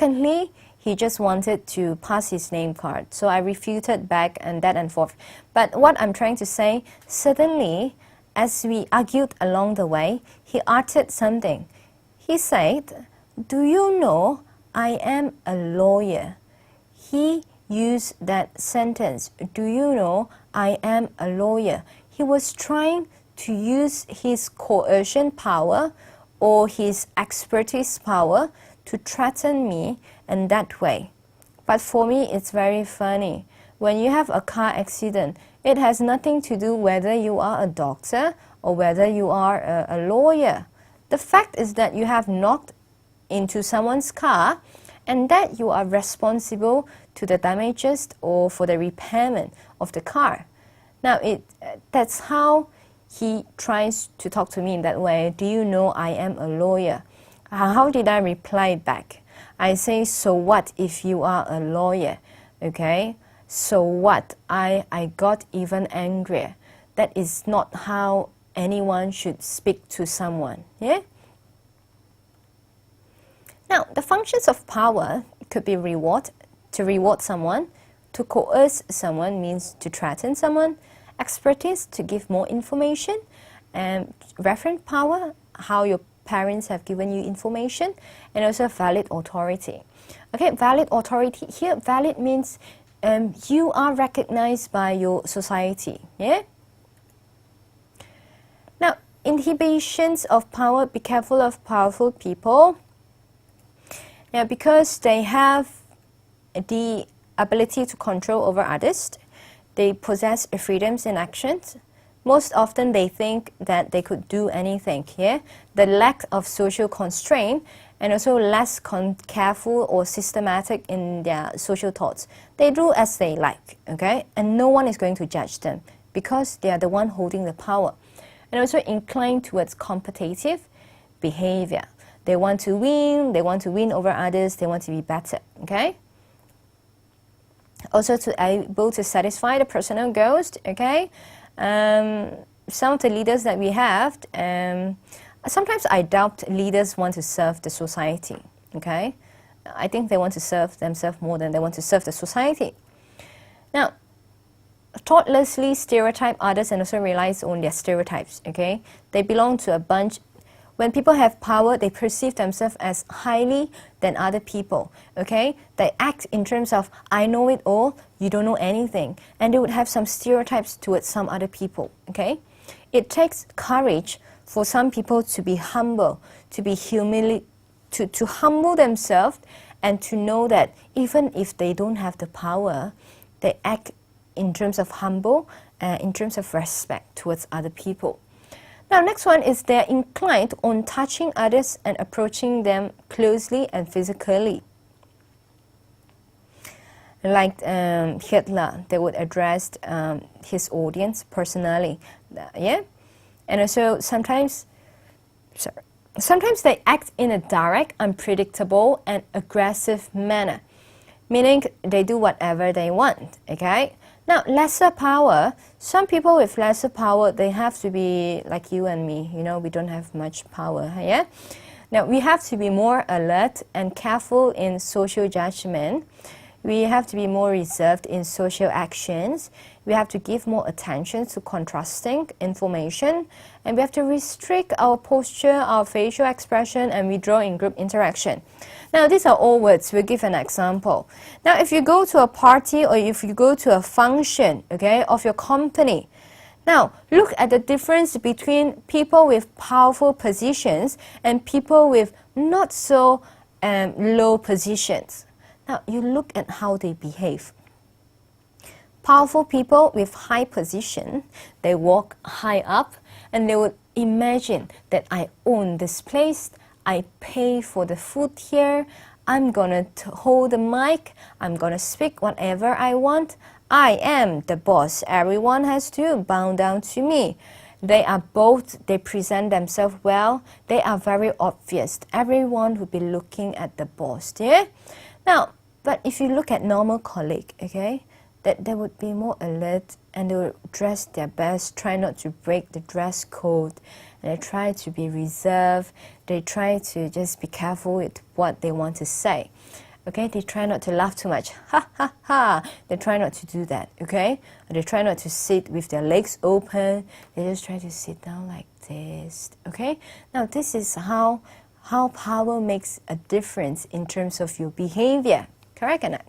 Secondly, he just wanted to pass his name card. So I refuted back and that and forth. But what I'm trying to say, suddenly, as we argued along the way, he uttered something. He said, "Do you know I am a lawyer?" He used that sentence, "Do you know I am a lawyer?" He was trying to use his coercion power or his expertise power to threaten me in that way. But for me, it's very funny. When you have a car accident, it has nothing to do whether you are a doctor or whether you are a lawyer. The fact is that you have knocked into someone's car and that you are responsible to the damages or for the repairment of the car. Now, that's how he tries to talk to me in that way. "Do you know I am a lawyer?" How did I reply back? I say, "So what if you are a lawyer?" Okay? So what? I got even angrier. That is not how anyone should speak to someone. Yeah? Now, the functions of power could be reward, to reward someone, to coerce someone means to threaten someone, expertise, to give more information, and referent power, how your parents have given you information, and also valid authority. Okay, valid authority. Here, valid means you are recognized by your society. Yeah? Now, inhibitions of power, be careful of powerful people. Now, because they have the ability to control over others, they possess freedoms in actions. Most often they think that they could do anything. Yeah? The lack of social constraint and also less careful or systematic in their social thoughts. They do as they like, okay? And no one is going to judge them because they are the one holding the power. And also inclined towards competitive behavior. They want to win over others, they want to be better, okay? Also to able to satisfy the personal goals, okay? Some of the leaders that we have, sometimes I doubt leaders want to serve the society, okay? I think they want to serve themselves more than they want to serve the society. Now, thoughtlessly stereotype others and also relies on their stereotypes, okay? They belong to a bunch. When people have power, they perceive themselves as highly than other people, okay? They act in terms of, I know it all, you don't know anything. And they would have some stereotypes towards some other people, okay? It takes courage for some people to be humble, to be to humble themselves and to know that even if they don't have the power, they act in terms of humble, in terms of respect towards other people. Now, next one is they're inclined on touching others and approaching them closely and physically. Like Hitler, they would address his audience personally, yeah? And also sometimes they act in a direct, unpredictable, and aggressive manner, meaning they do whatever they want, okay? Now, lesser power, some people with lesser power, they have to be like you and me, you know, we don't have much power, yeah? Now, we have to be more alert and careful in social judgment. We have to be more reserved in social actions. We have to give more attention to contrasting information. And we have to restrict our posture, our facial expression, and withdraw in group interaction. Now, these are all words. We'll give an example. Now, if you go to a party or if you go to a function, okay, of your company, now, look at the difference between people with powerful positions and people with not so low positions. Now, you look at how they behave. Powerful people with high position, they walk high up and they would imagine that I own this place, I pay for the food here, I'm gonna hold the mic, I'm gonna speak whatever I want, I am the boss, everyone has to bow down to me. They are bold, they present themselves well, they are very obvious. Everyone would be looking at the boss, yeah? Now, but if you look at normal colleague, okay, that they would be more alert and they would dress their best, try not to break the dress code, and they try to be reserved, they try to just be careful with what they want to say. Okay, they try not to laugh too much. Ha ha ha. They try not to do that. Okay, they try not to sit with their legs open. They just try to sit down like this. Okay. Now this is how power makes a difference in terms of your behavior. Correct or not?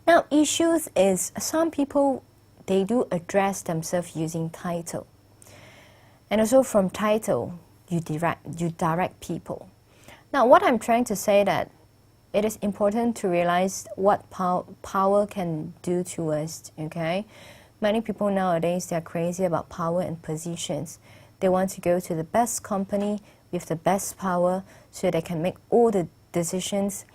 Now issues is some people, they do address themselves using title, and also from title you direct people. Now, what I'm trying to say that it is important to realize what power can do to us, okay? Many people nowadays, they're crazy about power and positions. They want to go to the best company with the best power so they can make all the decisions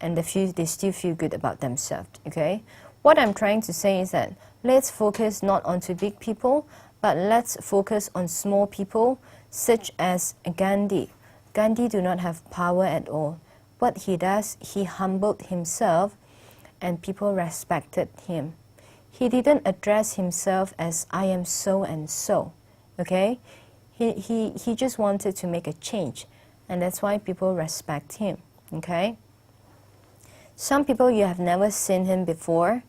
and they still feel good about themselves, okay? What I'm trying to say is that let's focus not onto big people, but let's focus on small people such as Gandhi. Gandhi do not have power at all. What he does, he humbled himself and people respected him. He didn't address himself as I am so and so, okay? He just wanted to make a change, and that's why people respect him, okay? Some people you have never seen him before,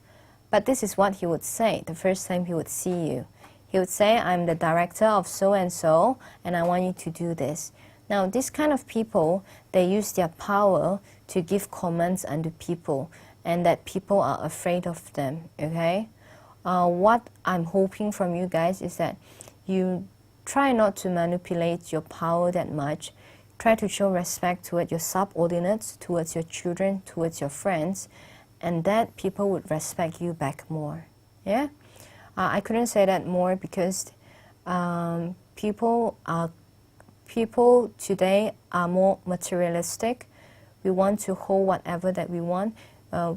but this is what he would say the first time he would see you. He would say, I'm the director of so and so, and I want you to do this. Now, this kind of people, they use their power to give commands unto people, and that people are afraid of them, okay? What I'm hoping from you guys is that you try not to manipulate your power that much. Try to show respect towards your subordinates, towards your children, towards your friends, and that people would respect you back more, yeah? I couldn't say that more because people today are more materialistic. We want to hold whatever that we want.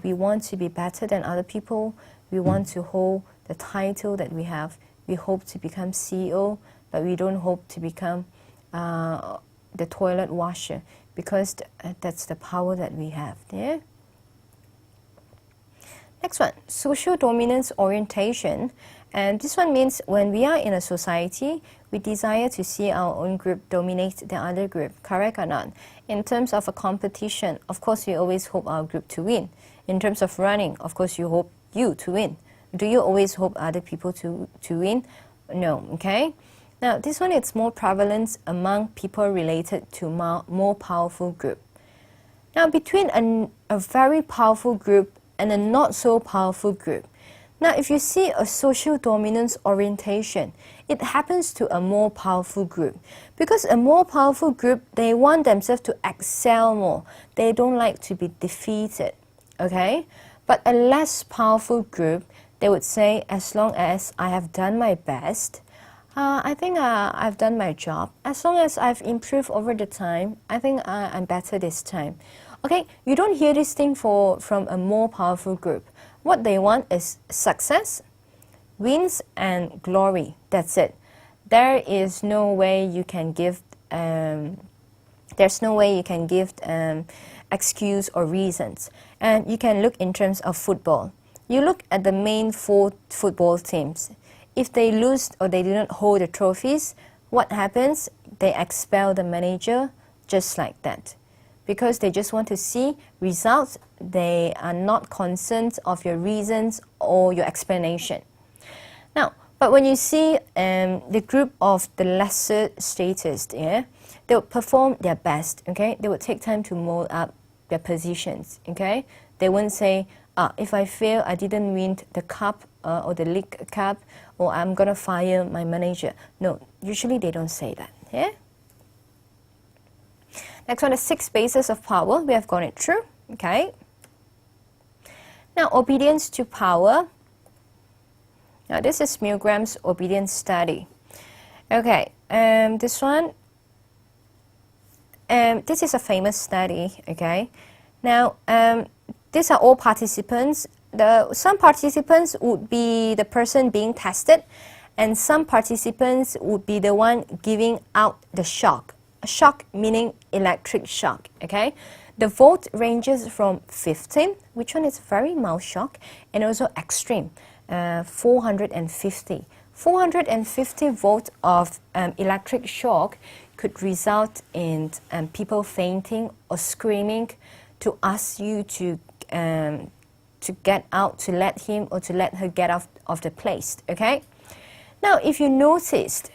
We want to be better than other people. We want to hold the title that we have. We hope to become CEO, but we don't hope to become the toilet washer because that's the power that we have. Yeah? Next one, social dominance orientation. And this one means when we are in a society, we desire to see our own group dominate the other group, correct or not? In terms of a competition, of course, we always hope our group to win. In terms of running, of course, you hope you to win. Do you always hope other people to win? No, okay? Now, this one is more prevalent among people related to more powerful group. Now, between a very powerful group and a not so powerful group, now, if you see a social dominance orientation, it happens to a more powerful group. Because a more powerful group, they want themselves to excel more. They don't like to be defeated, okay? But a less powerful group, they would say, as long as I have done my best, I think I've done my job. As long as I've improved over the time, I think I'm better this time. Okay, you don't hear this thing from a more powerful group. What they want is success, wins, and glory. That's it. There is no way you can give. There's no way you can give excuse or reasons. And you can look in terms of football. You look at the main 4 football teams. If they lose or they didn't hold the trophies, what happens? They expel the manager just like that. Because they just want to see results, they are not concerned of your reasons or your explanation. Now, but when you see the group of the lesser status, yeah, they will perform their best, okay? They will take time to mold up their positions, okay? They won't say, if I fail, I didn't win the cup or the league cup, or I'm going to fire my manager. No, usually they don't say that, yeah? Next one is 6 bases of power. We have gone it through, okay? Now, obedience to power. Now, this is Milgram's obedience study. Okay, this one, this is a famous study, okay? Now, these are all participants. Some participants would be the person being tested, and some participants would be the one giving out the shock. A shock meaning electric shock, okay? The volt ranges from 15, which one is very mild shock, and also extreme, 450. 450 volts of electric shock could result in people fainting or screaming to ask you to get out, to let him or to let her get off of the place, okay? Now, if you noticed,